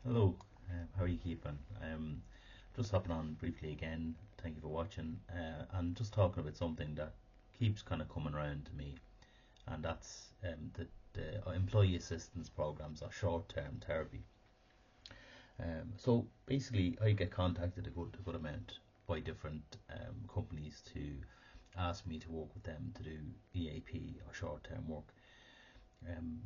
Hello, how are you keeping? Just hopping on briefly again. Thank you for watching. And just talking about something that keeps kind of coming around to me, and that's the employee assistance programs or short-term therapy. So basically, I get contacted a good amount by different companies to ask me to work with them to do EAP or short-term work. Um,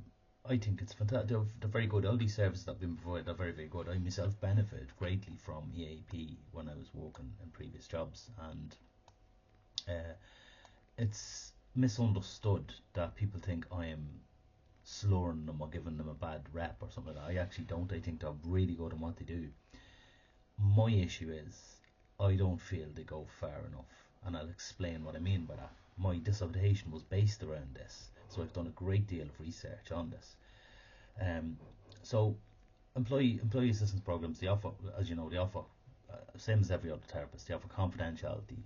I think it's fantastic. They're very good. All these services that have been provided are very, very good. I myself benefited greatly from EAP when I was working in previous jobs, and uh, it's misunderstood that people think I am slurring them or giving them a bad rep or something like that. I actually don't. I think they're really good in what they do. My issue is I don't feel they go far enough, and I'll explain what I mean by that. My dissertation was based around this, so I've done a great deal of research on this. Um, so employee assistance programs, they offer, as you know, they offer same as every other therapist. They offer confidentiality.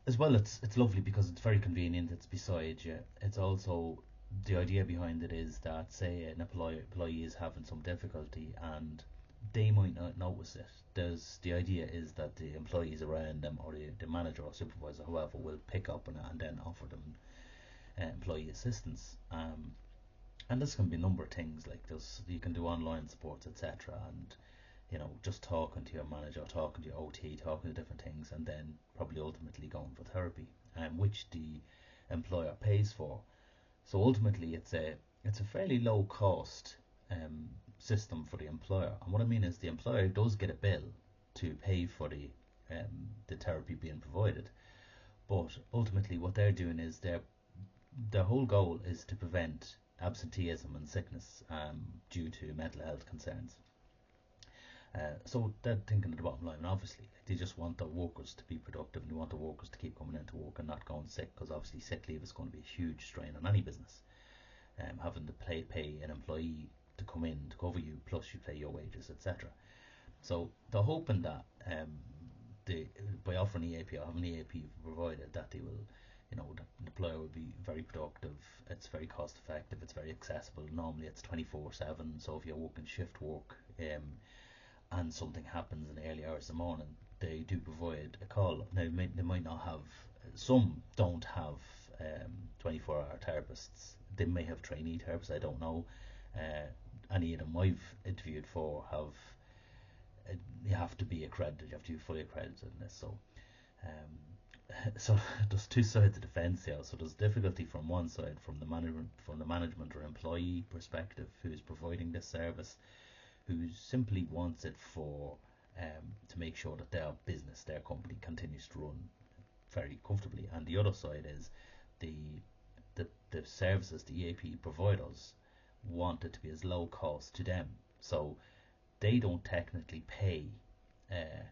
As well, it's lovely because it's very convenient. It's beside you. It's also the idea behind it is that say an employee is having some difficulty and they might not notice it. There's the idea is that the employees around them or the manager or supervisor, whoever, will pick up on it and then offer them employee assistance. And this can be a number of things like this. You can do online supports, etc. And just talking to your manager, talking to your OT, talking to different things, and then probably ultimately going for therapy, which the employer pays for. So ultimately, it's a fairly low cost um, system for the employer. And what I mean is, the employer does get a bill to pay for the therapy being provided, but ultimately, what they're doing is their whole goal is to prevent absenteeism and sickness due to mental health concerns. So they're thinking of the bottom line, obviously. Like, they just want the workers to be productive and they want the workers to keep coming into work and not going sick, because obviously sick leave is going to be a huge strain on any business. Having to pay an employee to come in to cover you, plus you pay your wages, etc. So they're hoping that they, by offering EAP or having EAP provided, that they will, the employer will be very productive. It's very cost effective. It's very accessible. Normally it's 24/7. So if you're working shift work, and something happens in the early hours of the morning, they do provide a call. Now, they might not have, some don't have 24-hour therapists. They may have trainee therapists, I don't know. Uh, any of them I've interviewed for have, you have to be accredited, you have to be fully accredited in this. So, so there's two sides of the fence here. So there's difficulty from one side, from the management or employee perspective, who's providing this service, who simply wants it for to make sure that their business, their company, continues to run very comfortably. And the other side is the the services the EAP providers want it to be as low cost to them, so they don't technically pay uh,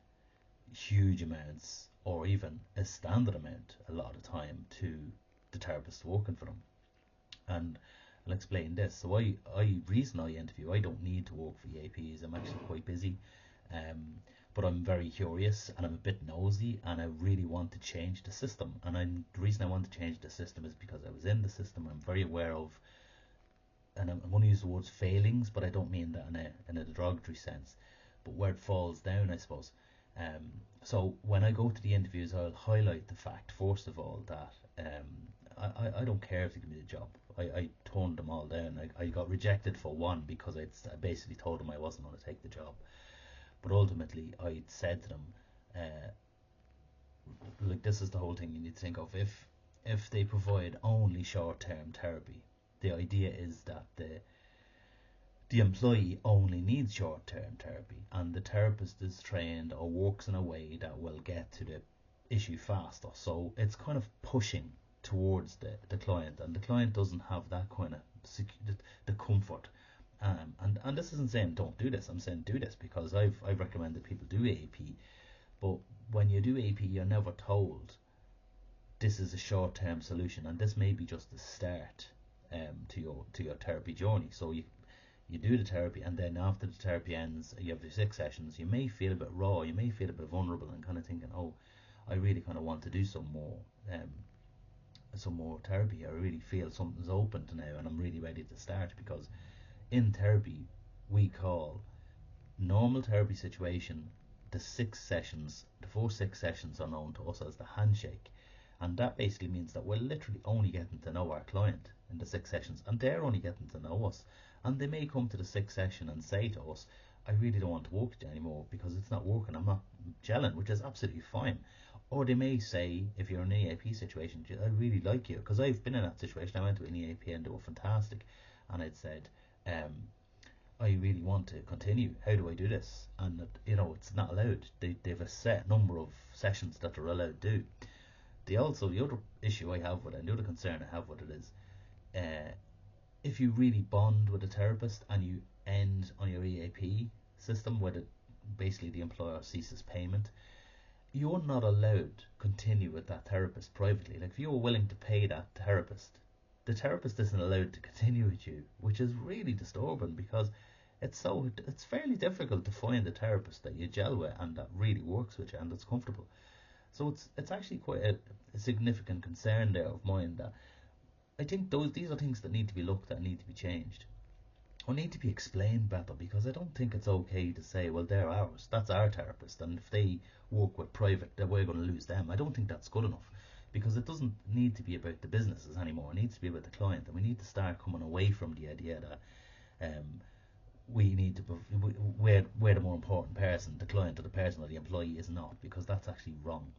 huge amounts or even a standard amount a lot of the time to the therapist working for them. And I'll explain this. So reason I interview, I don't need to work for EAPs. I'm actually quite busy, um, but I'm very curious and I'm a bit nosy, and I really want to change the system. And the reason I want to change the system is because I was in the system. I'm very aware of, and I'm going to use the words failings, but I don't mean that in a derogatory sense, but where it falls down, I suppose. So when I go to the interviews, I'll highlight the fact, first of all, that I don't care if they give me the job. I turned them all down. I got rejected for one because I basically told them I wasn't going to take the job. But ultimately, I said to them, uh, like, this is the whole thing you need to think of. If they provide only short-term therapy, the idea is that the employee only needs short-term therapy, and the therapist is trained or works in a way that will get to the issue faster. So it's kind of pushing towards the client, and the client doesn't have that kind of the comfort. And this isn't saying don't do this. I'm saying do this because I've recommended people do AP. But when you do AP, you're never told this is a short-term solution, and this may be just the start to your therapy journey. So you do the therapy, and then after the therapy ends, you have your 6 sessions. You may feel a bit raw, you may feel a bit vulnerable, and kind of thinking, oh, I really kind of want to do some more therapy. I really feel something's opened now, and I'm really ready to start, because in therapy we call Normal therapy situation, the first 6 sessions are known to us as the handshake. And that basically means that we're literally only getting to know our client in the 6 sessions, and they're only getting to know us. And they may come to the 6th session and say to us, I really don't want to work with you anymore because it's not working, I'm not gelling, which is absolutely fine. Or they may say, if you're in an EAP situation, I really like you, because I've been in that situation. I went to an EAP and they were fantastic, and I'd said, um, I really want to continue. How do I do this? And it's not allowed. They've a set number of sessions that they're allowed to do. The other issue I have with it, and the other concern I have with it is, uh, if you really bond with a therapist and you end on your EAP system, where basically the employer ceases payment, you're not allowed to continue with that therapist privately. Like, if you're willing to pay that therapist, the therapist isn't allowed to continue with you, which is really disturbing, because it's fairly difficult to find a therapist that you gel with and that really works with you and that's comfortable. So it's actually quite a significant concern there of mine, that I think these are things that need to be looked at and need to be changed, or need to be explained better, because I don't think it's okay to say, well, they're ours, that's our therapist, and if they work with private, that we're going to lose them. I don't think that's good enough, because it doesn't need to be about the businesses anymore. It needs to be about the client, and we need to start coming away from the idea that we need to we're the more important person, the client or the person or the employee is not, because that's actually wrong.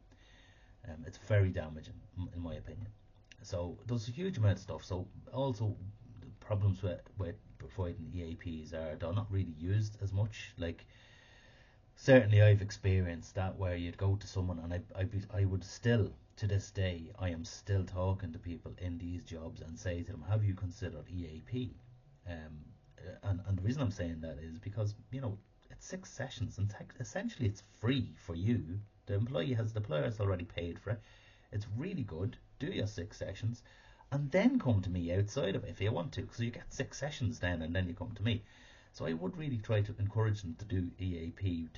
It's very damaging, in my opinion. So there's a huge amount of stuff. So also, the problems with providing EAPs are they're not really used as much. Like, certainly I've experienced that, where you'd go to someone, and I would still, to this day, I am still talking to people in these jobs and say to them, have you considered EAP? And the reason I'm saying that is because, it's 6 sessions, and essentially it's free for you. The employer has already paid for it. It's really good. Do your 6 sessions, and then come to me outside of it if you want to, because you get 6 sessions then, and then you come to me. So I would really try to encourage them to do EAP.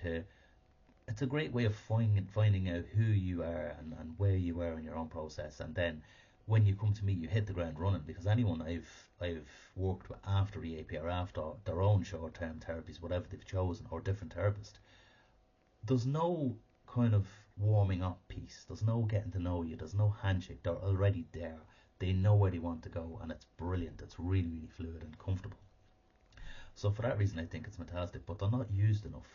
It's a great way of finding out who you are and where you are in your own process, and then when you come to me, you hit the ground running. Because anyone I've worked with after EAP, or after their own short-term therapies, whatever they've chosen, or different therapist, there's no kind of warming up piece. There's no getting to know you. There's no handshake. They're already there. They know where they want to go, and it's brilliant. It's really, really fluid and comfortable. So for that reason, I think it's fantastic. But they're not used enough.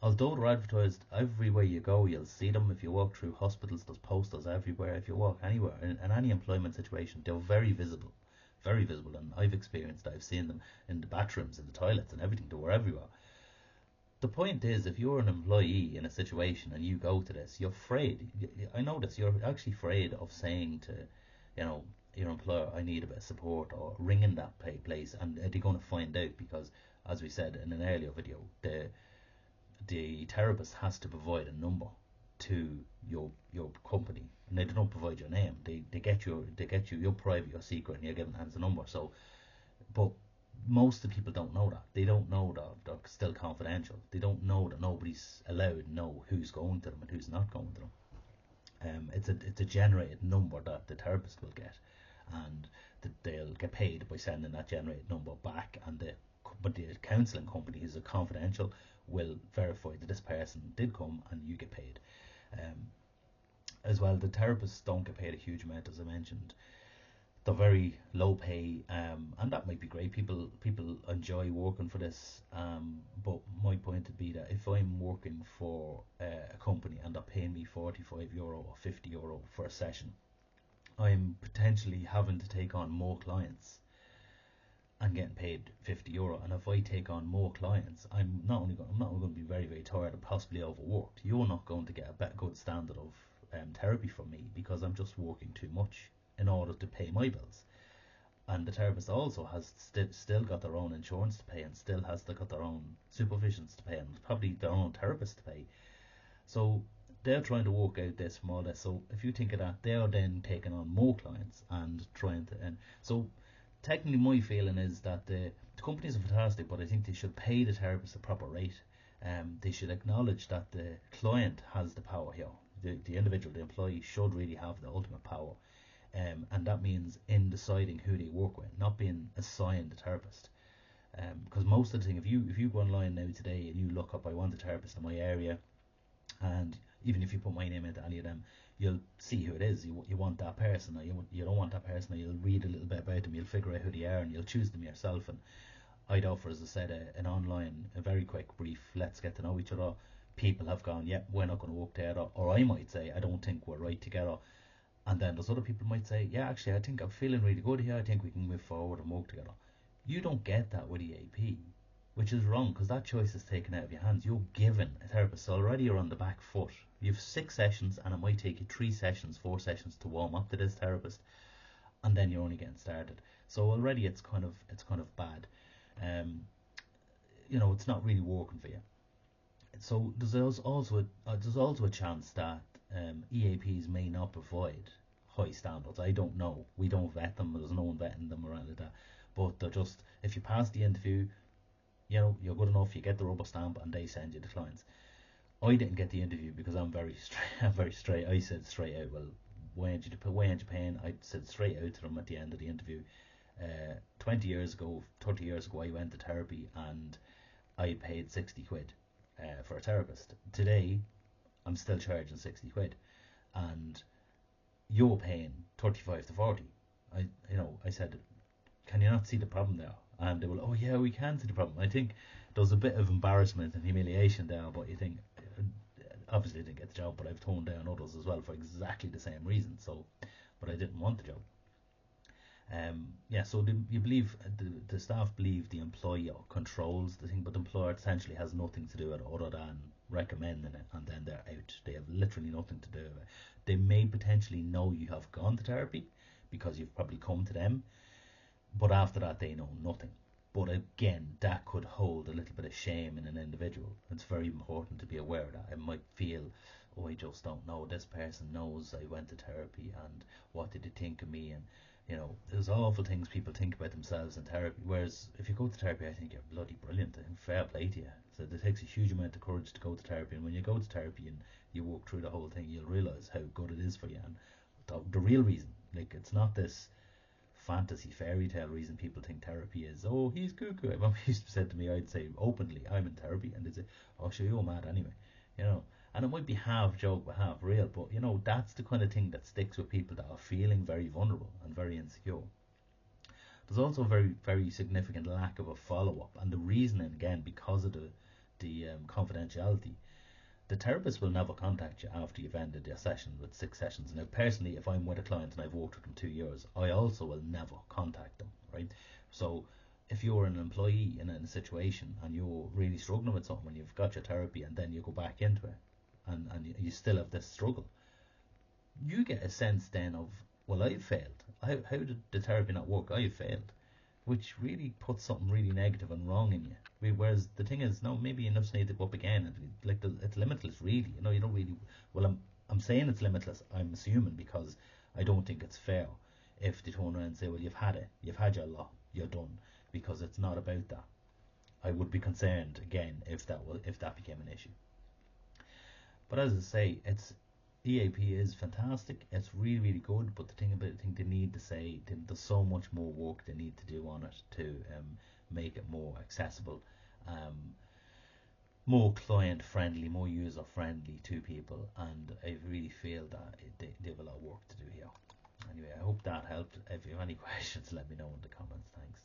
Although they're advertised everywhere you go, you'll see them. If you walk through hospitals, there's posters everywhere. If you walk anywhere in any employment situation, they're very visible, very visible. And I've experienced, I've seen them in the bathrooms, in the toilets, and everything. They were everywhere. The point is, if you're an employee in a situation and you go to this, you're afraid. I know this. You're actually afraid of saying to, your employer, I need a bit of support, or ringing that place, and they're going to find out, because, as we said in an earlier video, the therapist has to provide a number to your company, and they don't provide your name. They get your private, your secret, and you're given as a number. So, but most of the people don't know that. They don't know that they're still confidential. They don't know that nobody's allowed to know who's going to them and who's not going to them. It's a generated number that the therapist will get, and they'll get paid by sending that generated number back, and but the counselling company, who's a confidential, will verify that this person did come, and you get paid. As well, the therapists don't get paid a huge amount, as I mentioned. They're very low pay, and that might be great. People enjoy working for this, but my point would be that if I'm working for a company and they're paying me €45 or €50 for a session, I'm potentially having to take on more clients and getting paid €50. And if I take on more clients, I'm not only going to be very, very tired and possibly overworked. You're not going to get a good standard of therapy from me, because I'm just working too much in order to pay my bills. And the therapist also has still got their own insurance to pay, and still has got their own supervisions to pay, and probably their own therapist to pay. So they're trying to work out this more or less. So if you think of that, they're then taking on more clients and trying to, and so technically my feeling is that the companies are fantastic, but I think they should pay the therapist a proper rate. They should acknowledge that the client has the power here. The individual, the employee, should really have the ultimate power. And that means in deciding who they work with, not being assigned a therapist. Because most of the thing, if you go online now today and you look up, I want a therapist in my area, and even if you put my name into any of them, you'll see who it is. You want that person, or you don't want that person, or you'll read a little bit about them, you'll figure out who they are, and you'll choose them yourself. And I'd offer, as I said, an online, a very quick brief, let's get to know each other. People have gone, yeah, we're not going to work together, or I might say, I don't think we're right together. And then those other people might say, yeah, actually, I think I'm feeling really good here. I think we can move forward and work together. You don't get that with EAP, which is wrong, because that choice is taken out of your hands. You're given a therapist, so already you're on the back foot. You have 6 sessions, and it might take you 3 sessions, 4 sessions to warm up to this therapist, and then you're only getting started. So already it's kind of bad. Um, it's not really working for you. So there's also a chance that EAPs may not provide high standards. I don't know. We don't vet them. There's no one vetting them around like that. But they're just, if you pass the interview, you're good enough. You get the rubber stamp, and they send you the clients. I didn't get the interview because I'm very straight. I'm very straight. I said straight out, well, why aren't you paying? I said straight out to them at the end of the interview. 20 years ago, 30 years ago, I went to therapy and I paid 60 quid for a therapist. Today, I'm still charging 60 quid, and you're paying 35 to 40. I said, can you not see the problem there? And they were like, oh yeah, we can see the problem. I think there was a bit of embarrassment and humiliation there, but you think, obviously I didn't get the job, but I've toned down others as well for exactly the same reason. So, but I didn't want the job. So you believe the staff believe the employer controls the thing, but the employer essentially has nothing to do with it other than recommending it, and then they're out. They have literally nothing to do with it. They may potentially know you have gone to therapy because you've probably come to them, but after that they know nothing. But again, that could hold a little bit of shame in an individual. It's very important to be aware of that. It might feel, oh, I just don't know. This person knows I went to therapy, and what did they think of me? And there's awful things people think about themselves in therapy. Whereas if you go to therapy, I think you're bloody brilliant. I think fair play to you. So it takes a huge amount of courage to go to therapy, and when you go to therapy and you walk through the whole thing, you'll realise how good it is for you. And the real reason, like, it's not this fantasy fairy tale reason people think therapy is, oh, he's cuckoo. My mum used to say to me, I'd say openly, I'm in therapy, and they'd say, oh, sure, you're mad anyway, and it might be half joke but half real, but that's the kind of thing that sticks with people that are feeling very vulnerable and very insecure. There's also a very, very significant lack of a follow-up, and the reasoning, again, because of the confidentiality. The therapist will never contact you after you've ended your session with 6 sessions. Now, personally, if I'm with a client and I've worked with them 2 years, I also will never contact them, right? So if you're an employee in a situation and you're really struggling with something and you've got your therapy and then you go back into it and you still have this struggle, you get a sense then of, well, I've failed. How did the therapy not work? I've failed, which really puts something really negative and wrong in you. Whereas the thing is, no, maybe you just need to go up again. It's limitless, really. You don't really. Well, I'm saying it's limitless. I'm assuming, because I don't think it's fair if they turn around and say, well, you've had your lot, you're done, because it's not about that. I would be concerned again if that became an issue. But as I say, it's EAP is fantastic. It's really, really good. But the thing about it, I think they need to say there's so much more work they need to do on it to make it more accessible, more client friendly, more user friendly to people. And I really feel that they have a lot of work to do here. Anyway, I hope that helped. If you have any questions, let me know in the comments. Thanks.